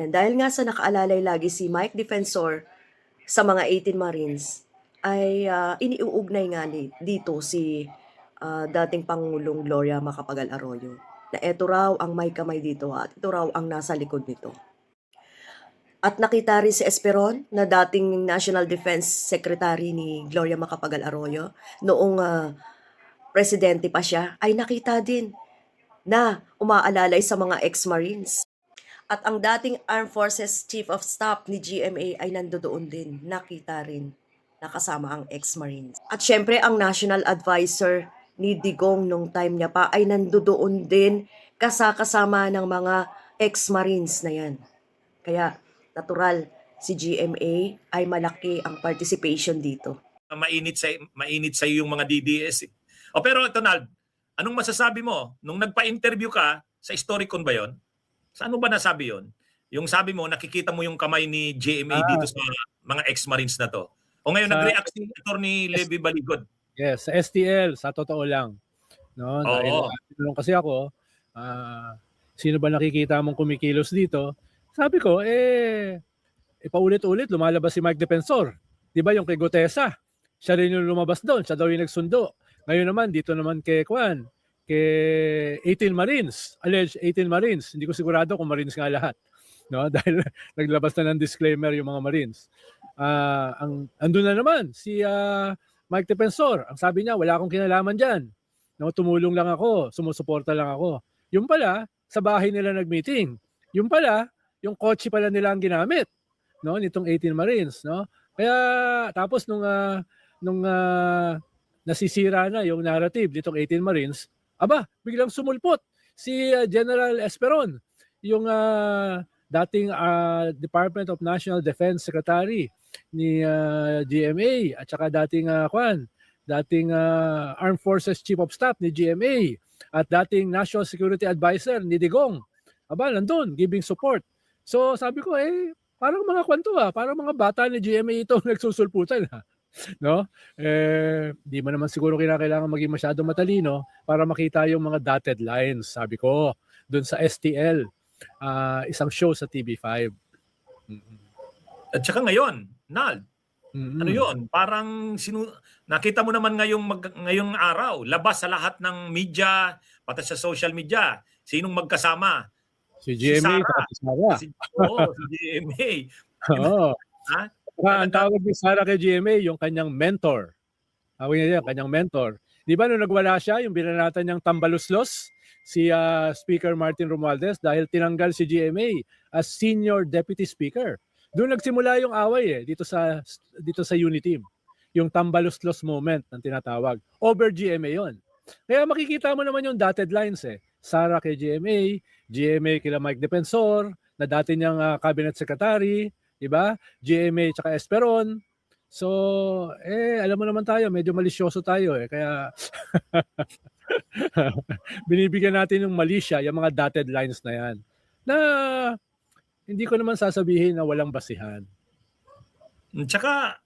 Yan, dahil nga sa nakaalalay lagi si Mike Defensor sa mga 18 Marines, ay iniuugnay nga dito si dating Pangulong Gloria Macapagal Arroyo na eto raw ang may kamay dito at ito raw ang nasa likod nito. At nakita rin si Esperon na dating National Defense Secretary ni Gloria Macapagal Arroyo noong presidente pa siya, ay nakita din na umaalalay sa mga ex-Marines. At ang dating Armed Forces Chief of Staff ni GMA ay nandoon din, nakita rin, nakasama ang ex-Marines. At syempre ang National Advisor ni Digong nung time niya pa ay nandoon din kasama ng mga ex-Marines na yan. Kaya natural, si GMA ay malaki ang participation dito. Mainit sa yung mga DDS. Pero Tonald, anong masasabi mo nung nagpa-interview ka sa Storycon ba 'yon? Sa ano ba nasabi 'yon? Yung sabi mo nakikita mo yung kamay ni GMA dito sa mga ex-Marines na to. O ngayon nag-react si Attorney Levy Baligod. Yes, sa STL sa totoo lang. No, dahil tinanong kasi ako, sino ba nakikita mong kumikilos dito? Sabi ko, paulit-ulit lumalabas si Mike Defensor. 'Di ba yung kay Gutesa? Siya rin yung lumabas doon, siya daw yung nagsundo. Ngayon naman dito naman kay 18 Marines, alleged 18 Marines. Hindi ko sigurado kung Marines nga lahat, no? Dahil naglabas na ng disclaimer yung mga Marines. Andun na naman si Mike Defensor. Ang sabi niya, wala akong kinalaman diyan. No, tumulong lang ako, sumusuporta lang ako. Yung pala, sa bahay nila nag-meeting. Yung pala, yung kotse pala nila ang ginamit, no, nitong 18 Marines, no? Kaya tapos nung nasisira na yung narrative nitong 18 Marines, biglang sumulpot si General Esperon, yung dating Department of National Defense Secretary ni GMA at saka dating Armed Forces Chief of Staff ni GMA at dating National Security Advisor ni Digong. Nandun, giving support. So sabi ko, parang mga kwento parang mga bata ni GMA ito nagsusulputan no? Di mo naman siguro kailangan maging masyado matalino para makita yung mga dotted lines, sabi ko, dun sa STL, isang show sa TV5. At saka ngayon, Nald, ano yun? Parang nakita mo naman ngayong araw, labas sa lahat ng media, pati sa social media, sinong magkasama? Si GMA si Sara. Si GMA. Oo. Ang tawag ni Sara kay GMA, yung kanyang mentor. Tawag niya kanyang mentor. Di ba nung nagwala siya, yung binanatan niyang tambaluslos, si Speaker Martin Romualdez, dahil tinanggal si GMA as Senior Deputy Speaker. Doon nagsimula yung away dito sa Uniteam. Yung tambaluslos moment ang tinatawag. Over GMA yon. Kaya makikita mo naman yung dotted lines Sara kay GMA, GMA kila Mike Defensor, na dati niyang cabinet secretary, di ba? GMA tsaka Esperon. So, alam mo naman tayo, medyo malisyoso tayo kaya binibigyan natin yung malisya, yung mga dotted lines na yan. Na hindi ko naman sasabihin na walang basihan. Tsaka,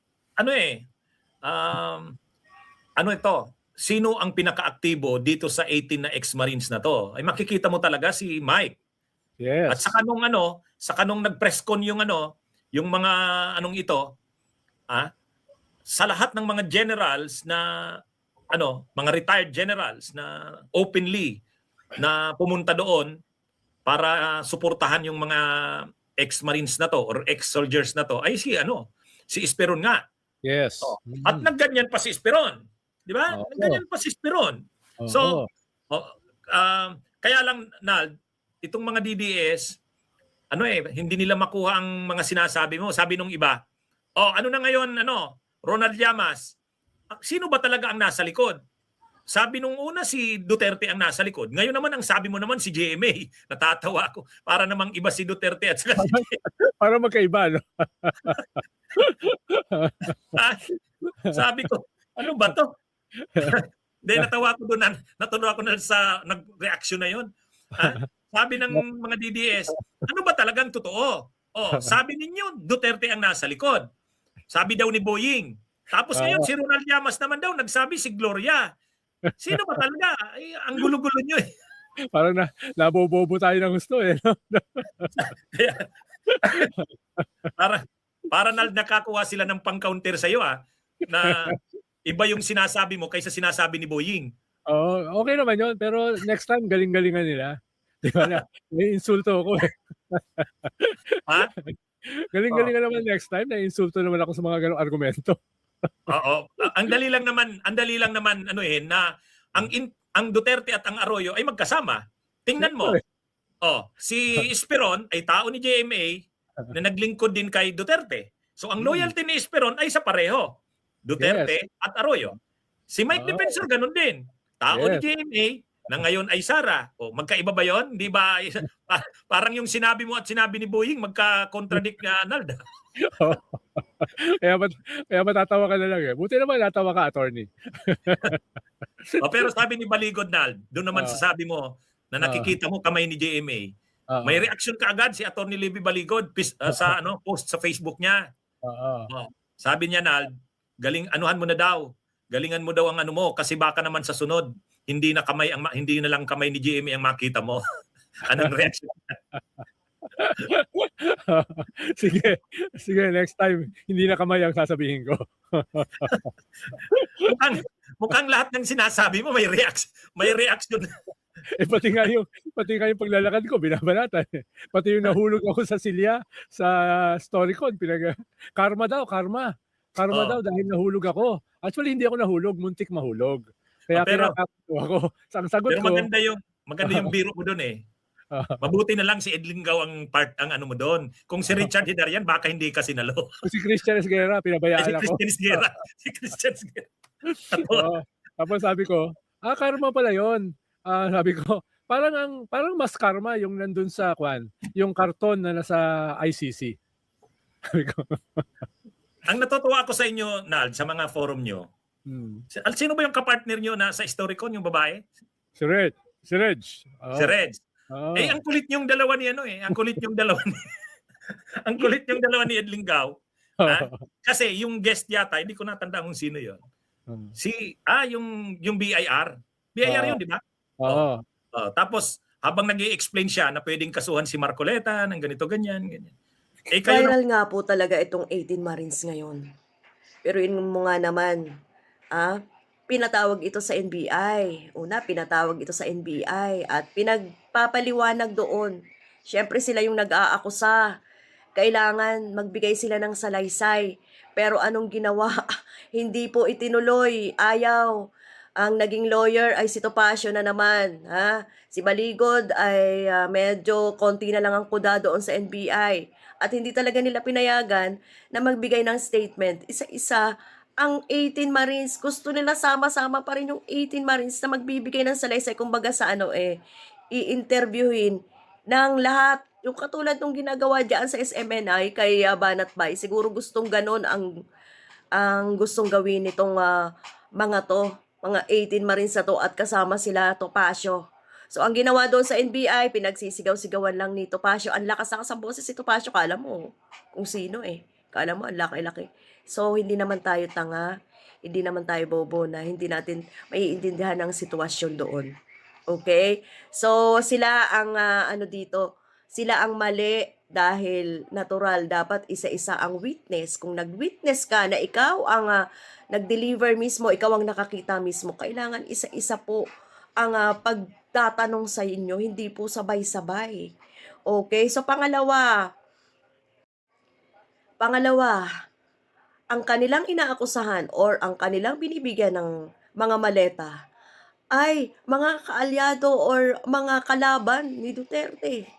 ito? Sino ang pinaka-aktibo dito sa 18 na ex-Marines na to? Ay makikita mo talaga si Mike. Yes. At saka nung nag-press con yung mga sa lahat ng mga generals na mga retired generals na openly na pumunta doon para suportahan yung mga ex-Marines na to or ex-soldiers na to ay si Esperon nga. Yes. At nagganyan pa si Esperon. Di ba? Nagganyan pa si Esperon. So, kaya lang, Nald, itong mga DDS, hindi nila makuha ang mga sinasabi mo. Sabi nung iba, ano na ngayon, Ronald Llamas, sino ba talaga ang nasa likod? Sabi nung una si Duterte ang nasa likod. Ngayon naman ang sabi mo naman si GMA. Natatawa ako. Para namang iba si Duterte at saka si GMA. Para magkaiba, no? Sabi ko, ano ba to? Natawa ko doon. Natuloy ako na sa nag-reaction na yon. Sabi ng mga DDS, ano ba talagang totoo? Sabi ninyo, Duterte ang nasa likod. Sabi daw ni Boying. Tapos ngayon, si Ronald Llamas naman daw, nagsabi si Gloria. Sino ba talaga? Ang gulo-gulo nyo Parang nabobobo tayo ng gusto No? Nald, nakakuha sila ng pang-counter sa'yo na iba yung sinasabi mo kaysa sinasabi ni Boying. Oo, okay naman yun. Pero next time, galing-galingan nila. Di ba na? May insulto ako eh. Ha? Galing-galingan naman next time. Na-insulto naman ako sa mga ganong argumento. Oo. Ang dali lang naman na ang Duterte at ang Arroyo ay magkasama. Tingnan mo. Siyempre. Si Esperon ay tao ni GMA na naglingkod din kay Duterte. So ang loyalty ni Esperon ay sa pareho. Duterte at Arroyo. Si Mike Defensor ganun din. Tao ni GMA na ngayon ay Sara. Magkaiba ba 'yon? Hindi ba parang yung sinabi mo at sinabi ni Boying magka-contradict na Nald? Kaya matatawa ka na lang eh. Buti naman natawa ka, attorney. Pero sabi ni Baligod, Nald, doon naman sasabi mo na nakikita mo kamay ni GMA. May reaction ka agad si Attorney Libby Baligod sa post sa Facebook niya. Sabi niya, Nald, anuhan mo na daw. Galingan mo daw ang mo kasi baka naman sa sunod hindi na lang kamay ni GMA ang makita mo. Anong reaction? Sige, next time hindi na kamay ang sasabihin ko. mukhang lahat ng sinasabi mo may reaction. Pati nga yung paglalakad ko binabanatan. Pati yung nahulog ako sa silya sa Storycon, karma daw daw dahil nahulog ako. Actually hindi ako nahulog, muntik mahulog. Kaya kinakatawa ako. Ang sagot pero ko, maganda yung biro mo doon eh. Mabuti na lang si Ed Lingaw ang part ang mo doon. Kung si Richard Hidarian baka hindi ka sinalo. Si Christian Esguerra pinabayaan ako. Si Christian Esguerra. Tapos sabi ko, karma pala 'yon. Sabi ko, parang mas karma yung nandun sa yung karton na nasa ICC. Sabi ko. Ang natutuwa ako sa inyo, Nald, sa mga forum nyo, sino ba yung kapartner nyo na sa Storycon, yung babae? Si Reg. Si Reg. Ang kulit yung dalawa ni ang kulit yung dalawa ni ang kulit yung dalawa ni Ed Lingaw. Kasi yung guest yata, hindi ko natandaan kung sino 'yon. Yung BIR. BIR yun, di ba? Tapos habang nag-i-explain siya na pwedeng kasuhan si Marcoleta ng ganito ganyan. Viral nga po talaga itong 18 Marines ngayon. Pero yun mo nga naman, pinatawag ito sa NBI. Una, pinatawag ito sa NBI at pinagpapaliwanag doon. Siyempre sila yung nag-aakusa. Kailangan magbigay sila ng salaysay. Pero anong ginawa? Hindi po itinuloy. Ayaw. Ang naging lawyer ay si Topacio na naman. Si Baligod ay medyo konti na lang ang kuda doon sa NBI. At hindi talaga nila pinayagan na magbigay ng statement. Isa-isa ang 18 Marines. Gusto nila sama-sama pa rin yung 18 Marines na magbibigay ng salaysay. Kumbaga sa i-interviewin ng lahat. Yung katulad ng ginagawa dyan sa SMNI kay Banat Bay. Siguro gustong ganon ang gustong gawin nitong mga mga 18 Marines na to at kasama sila Topacio. So, ang ginawa doon sa NBI, pinagsisigaw-sigawan lang ni Topacio. Ang lakas-lakas ang boses si Topacio. Kala mo kung sino Kala mo ang laki-laki. So, hindi naman tayo tanga. Hindi naman tayo bobo na hindi natin maiintindihan ang sitwasyon doon. Okay? So, sila ang sila ang mali dahil natural. Dapat isa-isa ang witness. Kung nag-witness ka na ikaw ang nag-deliver mismo, ikaw ang nakakita mismo, kailangan isa-isa po ang pagtatanong sa inyo, hindi po sabay-sabay. Okay? So, pangalawa, ang kanilang inaakusahan or ang kanilang binibigyan ng mga maleta ay mga kaalyado or mga kalaban ni Duterte.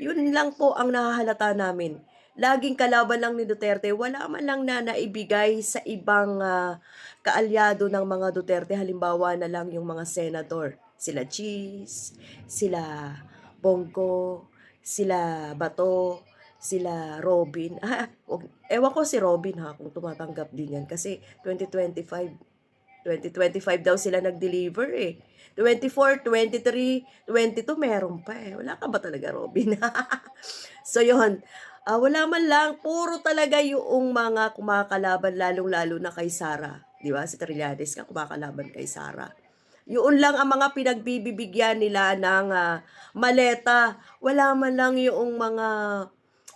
Yun lang po ang nahahalata namin. Laging kalaban lang ni Duterte, wala man lang na naibigay sa ibang kaalyado ng mga Duterte. Halimbawa na lang yung mga senador. Sila Cheese, sila Bongo, sila Bato, sila Robin. Ewan ko si Robin kung tumatanggap din yan. Kasi 2025 daw sila nag-deliver 24, 23, 22, meron pa Wala ka ba talaga, Robin? So, yun. Wala man lang, puro talaga yung mga kumakalaban, lalong-lalo na kay Sara. Di ba? Si Trillanes ka kumakalaban kay Sara. Yun lang ang mga pinagbibigyan nila ng maleta. Wala man lang yung mga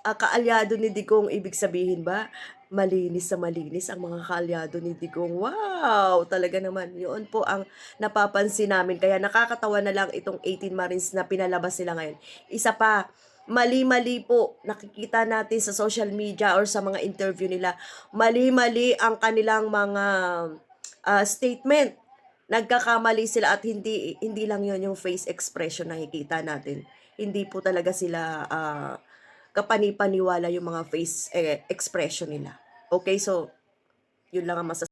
kaalyado ni Digong, ibig sabihin ba, malinis sa malinis ang mga kaalyado ni Digong. Wow! Talaga naman, yun po ang napapansin namin. Kaya nakakatawa na lang itong 18 Marines na pinalabas nila ngayon. Isa pa, mali-mali po, nakikita natin sa social media or sa mga interview nila, mali-mali ang kanilang mga statement. Nagkakamali sila at hindi lang yon yung face expression nakikita natin. Hindi po talaga sila kapani-paniwala yung mga face expression nila. Okay, so yun lang ang